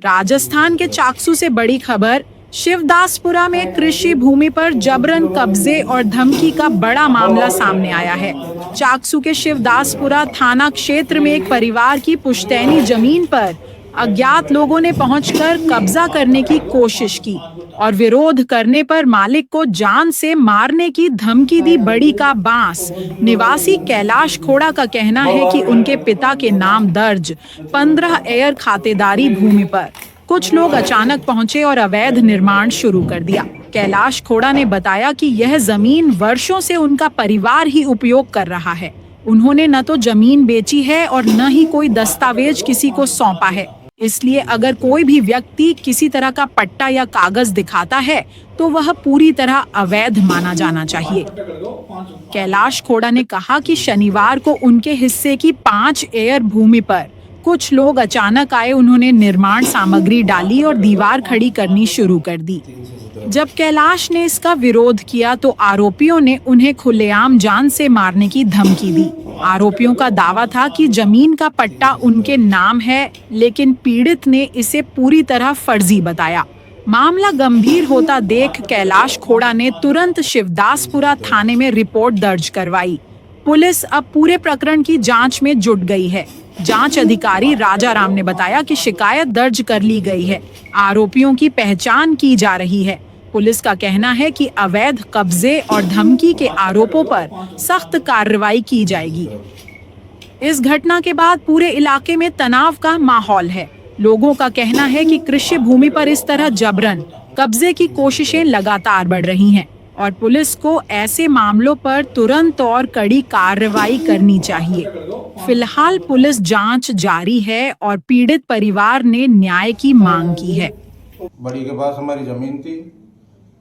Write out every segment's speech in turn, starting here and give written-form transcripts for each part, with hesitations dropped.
राजस्थान के चाकसू से बड़ी खबर। शिवदासपुरा में कृषि भूमि पर जबरन कब्जे और धमकी का बड़ा मामला सामने आया है। चाकसू के शिवदासपुरा थाना क्षेत्र में एक परिवार की पुश्तैनी जमीन पर अज्ञात लोगों ने पहुंचकर कब्जा करने की कोशिश की और विरोध करने पर मालिक को जान से मारने की धमकी दी। बड़ी का बांस निवासी कैलाश खोड़ा का कहना है कि उनके पिता के नाम दर्ज 15 एकड़ खातेदारी भूमि पर कुछ लोग अचानक पहुंचे और अवैध निर्माण शुरू कर दिया। कैलाश खोड़ा ने बताया कि यह जमीन वर्षों से उनका परिवार ही उपयोग कर रहा है। उन्होंने न तो जमीन बेची है और न ही कोई दस्तावेज किसी को सौंपा है। इसलिए अगर कोई भी व्यक्ति किसी तरह का पट्टा या कागज दिखाता है तो वह पूरी तरह अवैध माना जाना चाहिए। कैलाश खोड़ा ने कहा कि शनिवार को उनके हिस्से की 5 एकड़ भूमि पर कुछ लोग अचानक आए। उन्होंने निर्माण सामग्री डाली और दीवार खड़ी करनी शुरू कर दी। जब कैलाश ने इसका विरोध किया तो आरोपियों ने उन्हें खुलेआम जान से मारने की धमकी दी। आरोपियों का दावा था कि जमीन का पट्टा उनके नाम है, लेकिन पीड़ित ने इसे पूरी तरह फर्जी बताया। मामला गंभीर होता देख कैलाश खोड़ा ने तुरंत शिवदासपुरा थाने में रिपोर्ट दर्ज करवाई। पुलिस अब पूरे प्रकरण की जांच में जुट गई है। जांच अधिकारी राजा राम ने बताया कि शिकायत दर्ज कर ली गई है। आरोपियों की पहचान की जा रही है। पुलिस का कहना है कि अवैध कब्जे और धमकी के आरोपों पर सख्त कार्रवाई की जाएगी। इस घटना के बाद पूरे इलाके में तनाव का माहौल है। लोगों का कहना है कि कृषि भूमि पर इस तरह जबरन कब्जे की कोशिशें लगातार बढ़ रही हैं और पुलिस को ऐसे मामलों पर तुरंत और कड़ी कार्रवाई करनी चाहिए। फिलहाल पुलिस जांच जारी है और पीड़ित परिवार ने न्याय की मांग की है। बड़ी के पास हमारी जमीन थी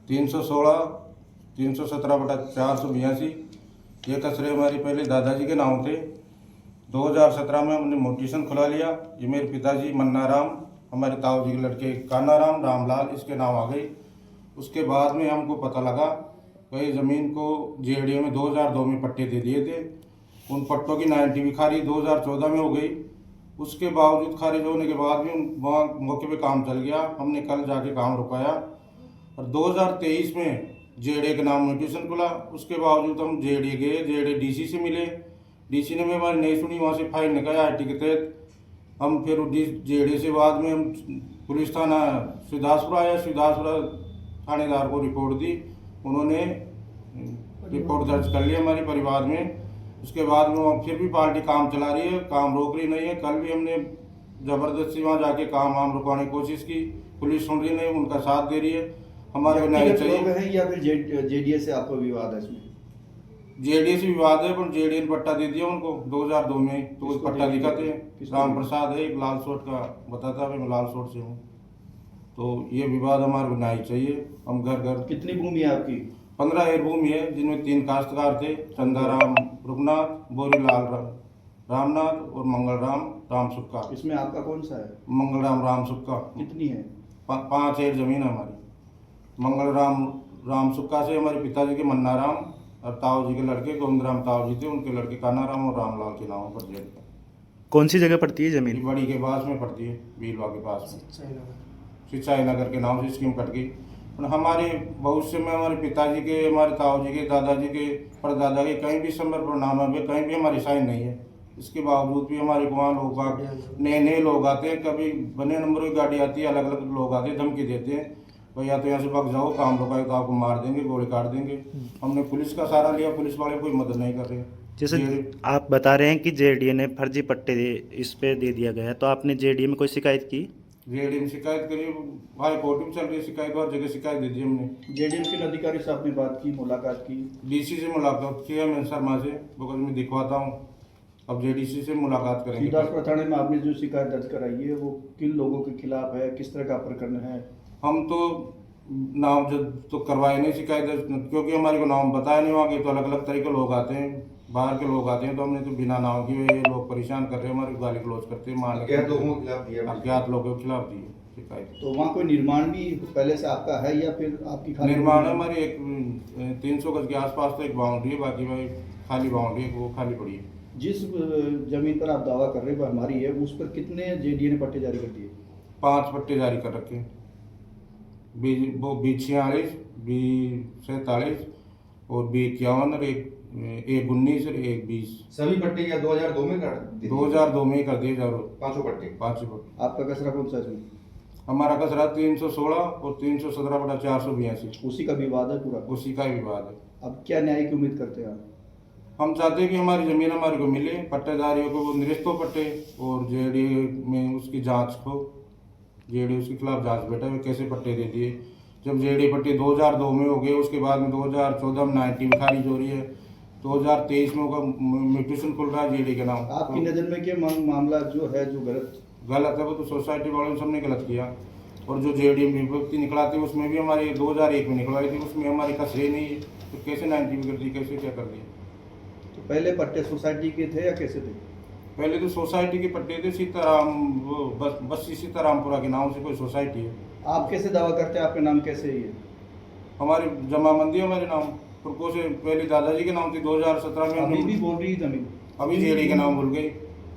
316/482। ये कचरे हमारी पहले दादाजी के नाम थे। 2017 में हमने मोटिशन खुला लिया। ये मेरे पिताजी मन्ना राम, हमारे ताऊ जी के लड़के कान्हा राम, रामलाल, इसके नाम आ गई। उसके बाद में हमको पता लगा कि ज़मीन को जेडीए में 2002 में पट्टे दे दिए थे। उन पट्टों की 90 भी खारिज 2014 में हो गई। उसके बावजूद खारिज होने के बाद भी वहाँ मौके पे काम चल गया। हमने कल जाके काम रुकाया और 2023 में जेडीए के नाम नोटिशन खुला। उसके बावजूद हम जेडीए गए, जेडीए डीसी से मिले। डीसी ने भी हमारी नहीं सुनी, वहाँ से फाइन निकाला आईटी के तहत। हम फिर जेडीए से बाद में हम पुलिस थाना शिवदासपुर आया। शिवदासपुर थानेदार को रिपोर्ट दी। उन्होंने रिपोर्ट दर्ज कर लिया हमारे परिवार में। उसके बाद में फिर भी पार्टी काम चला रही है, काम रोक रही नहीं है। कल भी हमने ज़बरदस्ती वहाँ जाके काम रुकवाने की कोशिश की। पुलिस सुन रही नहीं, उनका साथ दे रही है। हमारे को न्याय चाहिए। या फिर जेडीए से आपको विवाद है? इसमें जेडीए से विवाद है, पर जेडीए ने पट्टा दे दिया उनको 2002 में। तो पट्टा दिखाते हैं, राम प्रसाद है, एक लाल सोट का बताता है, मैं लाल सोट से हूँ। तो ये विवाद हमारे को न्याय चाहिए। हम घर घर। कितनी भूमि है आपकी? 15 एकड़ भूमि है, जिनमें 3 काश्तकार थे, चंदाराम रुगनाथ, बोरीलाल रामनाथ और मंगलराम राम सुक्का। इसमें आपका कौन सा है? मंगलराम राम सुक्का। कितनी है? 5 एकड़ जमीन है हमारी। मंगलराम राम सुक्का से हमारे पिताजी के मन्ना राम और ताऊ जी के लड़के गोविंदराम ताऊ जी थे, उनके लड़के कान्हा राम और रामलाल के नामों पर जेल। कौन सी जगह पड़ती है जमीन? बड़ी के पास में पड़ती है, बीलवा के पास में, सिंचाई नगर के नाम से स्कीम कट गई। हमारे भविष्य में हमारे पिताजी के, हमारे ताऊ जी के, दादाजी के, परदादा के कहीं भी समय पर नाम है, कहीं भी हमारी साइन नहीं है। इसके बावजूद भी हमारे वहाँ लोग नए लोग आते हैं। कभी बने नंबर की गाड़ी आती है, अलग अलग लोग आते हैं, धमकी देते हैं, भाई या तो यहाँ से भाग जाओ, काम रुकाए तो आपको मार देंगे, गोली काट देंगे। हमने पुलिस का सहारा लिया, पुलिस वाले कोई मदद नहीं कर रहे। जैसे आप बता रहे हैं कि जेडीए ने फर्जी पट्टे इस पे दे दिया गया है, तो आपने जेडीए में कोई शिकायत की? जेडीए में शिकायत करी, हाई कोर्ट में चल रही शिकायत, और जगह शिकायत दे दी हमने। जेडीए के अधिकारी से आपने बात की, मुलाकात की? डीसी से मुलाकात की है मैं शर्मा से, बगल में दिखवाता हूँ। अब जेडीसी से मुलाकात करेंगे। शिवदासपुर थाने में आपने जो शिकायत दर्ज कराई है वो किन लोगों के खिलाफ है, किस तरह का प्रकरण है? हम तो नाम तो करवाए नहीं शिकायत दर्ज, क्योंकि हमारे को नाम बताया नहीं। वहाँ के तो अलग अलग तरह के लोग आते हैं, बाहर के लोग आते हैं, तो हमने तो बिना नाम की ये लोग परेशान कर रहे हैं, हमारे गाली गलौज करते हैं, अज्ञात लोगों के खिलाफ दी शिकायत। तो वहाँ कोई निर्माण भी पहले से आपका है या फिर आपकी खाली? निर्माण है हमारी, एक 300 गज के आसपास तो एक बाउंड्री है, बाकी भाई खाली बाउंड्री है, वो खाली पड़ी है। जिस जमीन पर आप दावा कर रहे हैं वो हमारी है, उस पर कितने जेडीए ने पट्टे जारी कर दिए? 5 पट्टे जारी कर रखे हैं। वो B46, B47 और B51 और एक 19 और एक 20। सभी पट्टे क्या 2002 में कर दिए? 2002 में ही कर दिए जरूर पांचों पट्टे। 5 पट्टे। आपका कसरा कौन सा है इसमें? हमारा कसरा 316 और 317/482 उसी का विवाद है पूरा। उसी का ही विवाद है। अब क्या न्याय की उम्मीद करते हैं आप? हम चाहते हैं कि हमारी ज़मीन हमारे को मिले, पट्टेदारियों को वो निरस्त हो पट्टे, और जेडी में उसकी जांच हो, जेडी उसके खिलाफ जांच बैठा है कैसे पट्टे दे दिए। जब जेडी पट्टे 2002 में हो गए, उसके बाद में 2014 में 90 में खारिज हो रही है, 2023 में होगा म्यूटेशन खुल रहा है जेडी के नाम। आपकी नज़र में क्या मामला जो है जो गलत है, वो तो सोसाइटी वालों ने सबने गलत किया। और जो जेडी विभक्ति निकला थी उसमें भी हमारी 2001 में निकलवाई थी, उसमें हमारी कसरे नहीं है, तो कैसे 90 में कर दी, कैसे क्या कर दिया। तो पहले पट्टे सोसाइटी के थे या कैसे थे? पहले तो सोसाइटी के पट्टे थे, सीताराम वो बस सीतारामपुरा के नाम से कोई सोसाइटी है। आप कैसे दावा करते हैं आपके नाम कैसे है ये? हमारी जमाबंदी हमारे नाम पुरखों से पहले दादाजी के नाम थी। 2017 में अभी भी हमने बोल रही है जमीन? अभी जेडी के नाम भूल गई।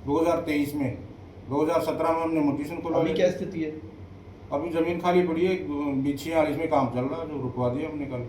2023 में 2017 में हमने म्यूटेशन खुलवा अभी लिया। क्या स्थिति है? अभी जमीन खाली पड़ी है, B46 में काम चल रहा है, जो रुकवा दिया हमने कल।